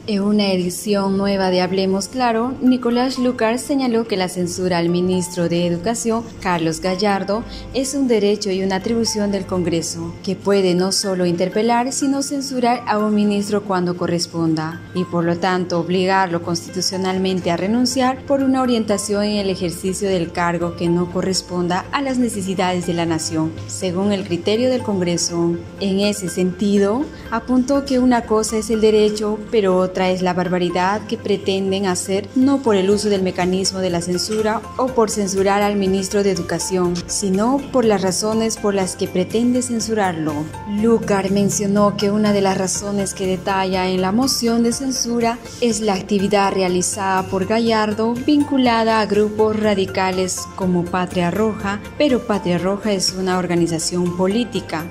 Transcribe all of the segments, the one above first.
En una edición nueva de Hablemos Claro, Nicolás Lucar señaló que la censura al ministro de Educación, Carlos Gallardo, es un derecho y una atribución del Congreso, que puede no solo interpelar, sino censurar a un ministro cuando corresponda, y por lo tanto obligarlo constitucionalmente a renunciar por una orientación en el ejercicio del cargo que no corresponda a las necesidades de la nación, según el criterio del Congreso. En ese sentido, apuntó que una cosa es el derecho, pero otra es la barbaridad que pretenden hacer no por el uso del mecanismo de la censura o por censurar al ministro de Educación, sino por las razones por las que pretende censurarlo. Lucar mencionó que una de las razones que detalla en la moción de censura es la actividad realizada por Gallardo vinculada a grupos radicales como Patria Roja, pero Patria Roja es una organización política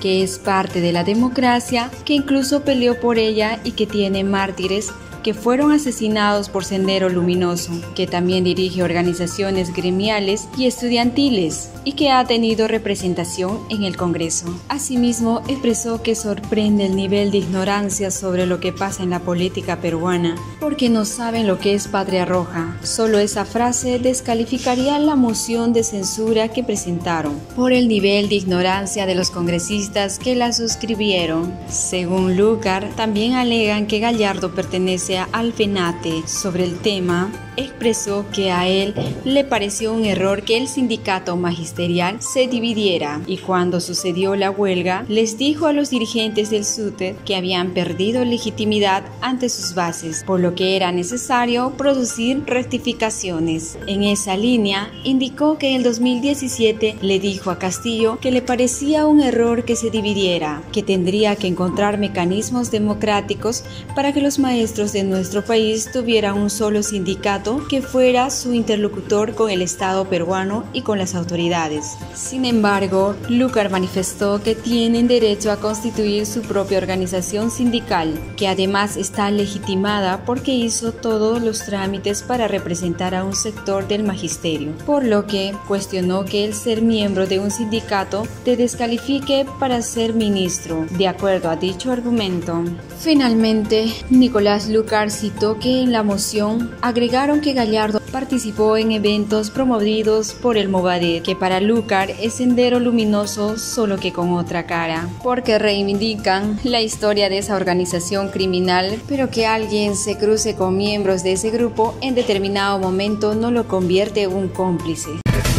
que es parte de la democracia, que incluso peleó por ella y que tiene mártires que fueron asesinados por Sendero Luminoso, que también dirige organizaciones gremiales y estudiantiles y que ha tenido representación en el Congreso. Asimismo, expresó que sorprende el nivel de ignorancia sobre lo que pasa en la política peruana, porque no saben lo que es Patria Roja. Solo esa frase descalificaría la moción de censura que presentaron, por el nivel de ignorancia de los congresistas que la suscribieron. Según Lucar, también alegan que Gallardo pertenece al FENATE. Sobre el tema, expresó que a él le pareció un error que el sindicato magisterial se dividiera y cuando sucedió la huelga les dijo a los dirigentes del SUTED que habían perdido legitimidad ante sus bases, por lo que era necesario producir rectificaciones. En esa línea, indicó que en el 2017 le dijo a Castillo que le parecía un error que se dividiera, que tendría que encontrar mecanismos democráticos para que los maestros de nuestro país tuvieran un solo sindicato que fuera su interlocutor con el Estado peruano y con las autoridades. Sin embargo, Lucar manifestó que tienen derecho a constituir su propia organización sindical, que además está legitimada porque hizo todos los trámites para representar a un sector del magisterio, por lo que cuestionó que el ser miembro de un sindicato te descalifique para ser ministro, de acuerdo a dicho argumento. Finalmente, Nicolás Lucar citó que en la moción agregaron que Gallardo participó en eventos promovidos por el Movadef, que para Lucar es Sendero Luminoso solo que con otra cara, porque reivindican la historia de esa organización criminal, pero que alguien se cruce con miembros de ese grupo en determinado momento no lo convierte en un cómplice.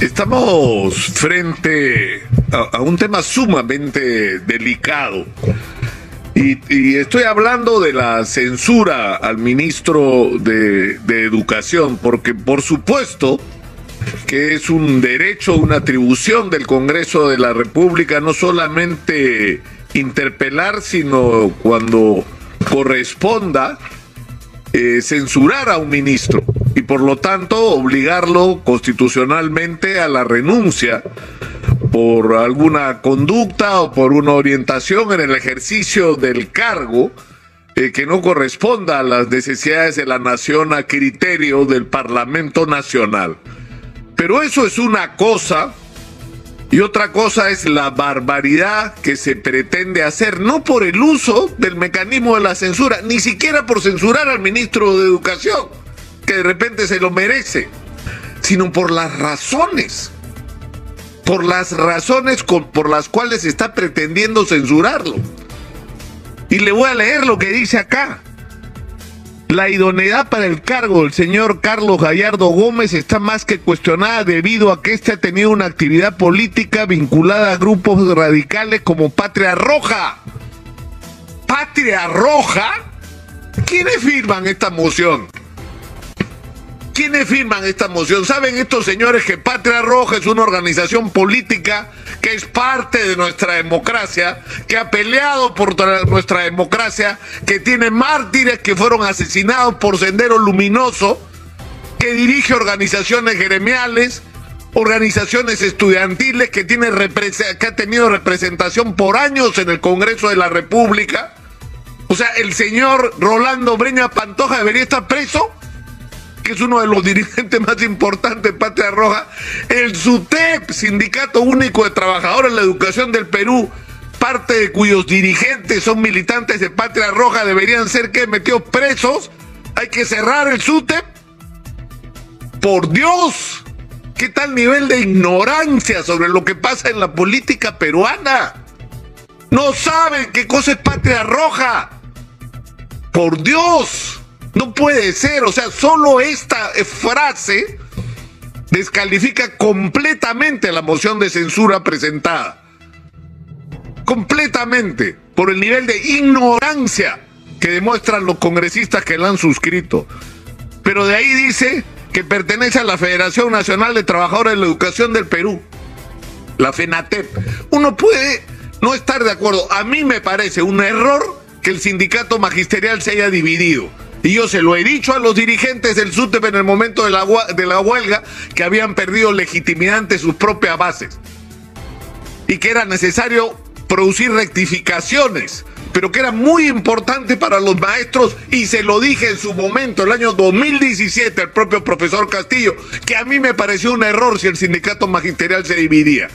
Estamos frente a un tema sumamente delicado. Y estoy hablando de la censura al ministro de Educación, porque por supuesto que es un derecho, una atribución del Congreso de la República no solamente interpelar, sino cuando corresponda censurar a un ministro y por lo tanto obligarlo constitucionalmente a la renuncia por alguna conducta o por una orientación en el ejercicio del cargo que no corresponda a las necesidades de la nación a criterio del Parlamento Nacional. Pero eso es una cosa, y otra cosa es la barbaridad que se pretende hacer, no por el uso del mecanismo de la censura, ni siquiera por censurar al ministro de Educación, que de repente se lo merece, sino por las razones por las cuales se está pretendiendo censurarlo. Y le voy a leer lo que dice acá. La idoneidad para el cargo del señor Carlos Gallardo Gómez está más que cuestionada debido a que este ha tenido una actividad política vinculada a grupos radicales como Patria Roja. ¿Patria Roja? ¿Quiénes firman esta moción? ¿Quiénes firman esta moción? ¿Saben estos señores que Patria Roja es una organización política que es parte de nuestra democracia, que ha peleado por nuestra democracia, que tiene mártires que fueron asesinados por Sendero Luminoso, que dirige organizaciones gremiales, organizaciones estudiantiles, que ha tenido representación por años en el Congreso de la República? O sea, el señor Rolando Breña Pantoja debería estar preso, que es uno de los dirigentes más importantes de Patria Roja. El SUTEP, Sindicato Único de Trabajadores de la Educación del Perú, parte de cuyos dirigentes son militantes de Patria Roja, deberían ser metidos presos. Hay que cerrar el SUTEP. Por Dios, ¿qué tal nivel de ignorancia sobre lo que pasa en la política peruana? No saben qué cosa es Patria Roja. Por Dios, no puede ser. O sea, solo esta frase descalifica completamente la moción de censura presentada. Completamente, por el nivel de ignorancia que demuestran los congresistas que la han suscrito. Pero de ahí dice que pertenece a la Federación Nacional de Trabajadores de la Educación del Perú, la FENATEP. Uno puede no estar de acuerdo. A mí me parece un error que el sindicato magisterial se haya dividido. Y yo se lo he dicho a los dirigentes del SUTEP en el momento de la huelga, que habían perdido legitimidad ante sus propias bases. Y que era necesario producir rectificaciones, pero que era muy importante para los maestros, y se lo dije en su momento, el año 2017, al propio profesor Castillo, que a mí me pareció un error si el sindicato magisterial se dividía,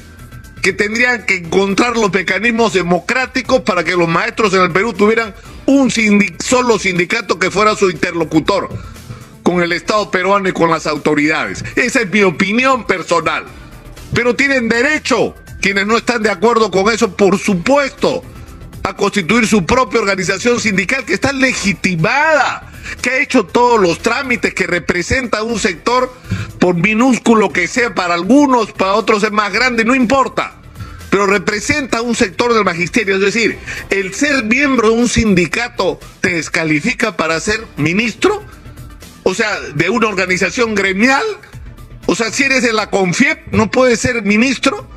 que tendrían que encontrar los mecanismos democráticos para que los maestros en el Perú tuvieran un solo sindicato que fuera su interlocutor con el Estado peruano y con las autoridades. Esa es mi opinión personal, pero tienen derecho, quienes no están de acuerdo con eso, por supuesto, a constituir su propia organización sindical que está legitimada, que ha hecho todos los trámites, que representa un sector, por minúsculo que sea para algunos, para otros es más grande, no importa, pero representa un sector del magisterio. Es decir, el ser miembro de un sindicato te descalifica para ser ministro, o sea, de una organización gremial. O sea, si eres de la CONFIEP no puedes ser ministro.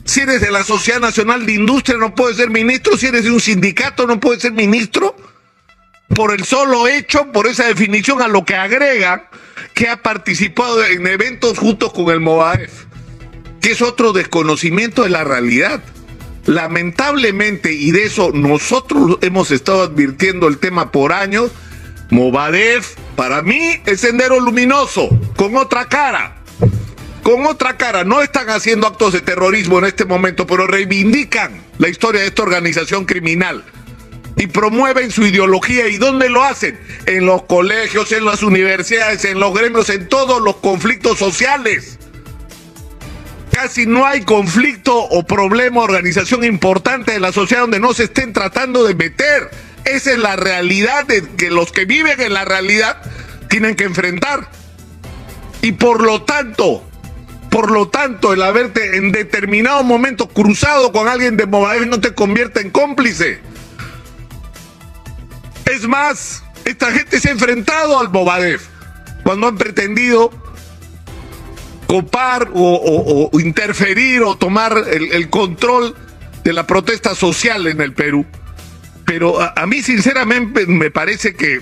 Si eres de la Sociedad Nacional de Industria no puedes ser ministro. Si eres de un sindicato no puedes ser ministro. Por el solo hecho, por esa definición, a lo que agregan que ha participado en eventos juntos con el Movadef, que es otro desconocimiento de la realidad. Lamentablemente, y de eso nosotros hemos estado advirtiendo el tema por años, Movadef para mí es Sendero Luminoso, con otra cara. Con otra cara. No están haciendo actos de terrorismo en este momento, pero reivindican la historia de esta organización criminal y promueven su ideología. ¿Y dónde lo hacen? En los colegios, en las universidades, en los gremios, en todos los conflictos sociales. Casi no hay conflicto o problema, organización importante de la sociedad donde no se estén tratando de meter. Esa es la realidad que los que viven en la realidad tienen que enfrentar. Y por lo tanto, el haberte en determinado momento cruzado con alguien de Movadef no te convierte en cómplice. Es más, esta gente se ha enfrentado al Movadef cuando han pretendido copar o interferir o tomar el control de la protesta social en el Perú. Pero a mí sinceramente me parece que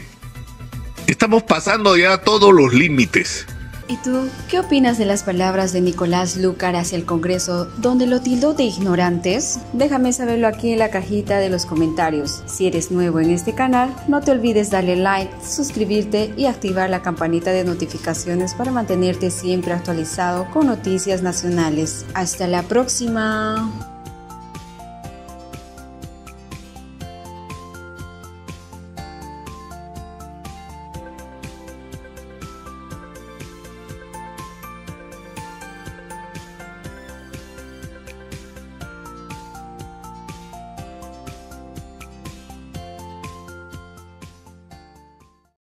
estamos pasando ya todos los límites. ¿Y tú qué opinas de las palabras de Nicolás Lucar hacia el Congreso, donde lo tildó de ignorantes? Déjame saberlo aquí en la cajita de los comentarios. Si eres nuevo en este canal, no te olvides darle like, suscribirte y activar la campanita de notificaciones para mantenerte siempre actualizado con noticias nacionales. Hasta la próxima.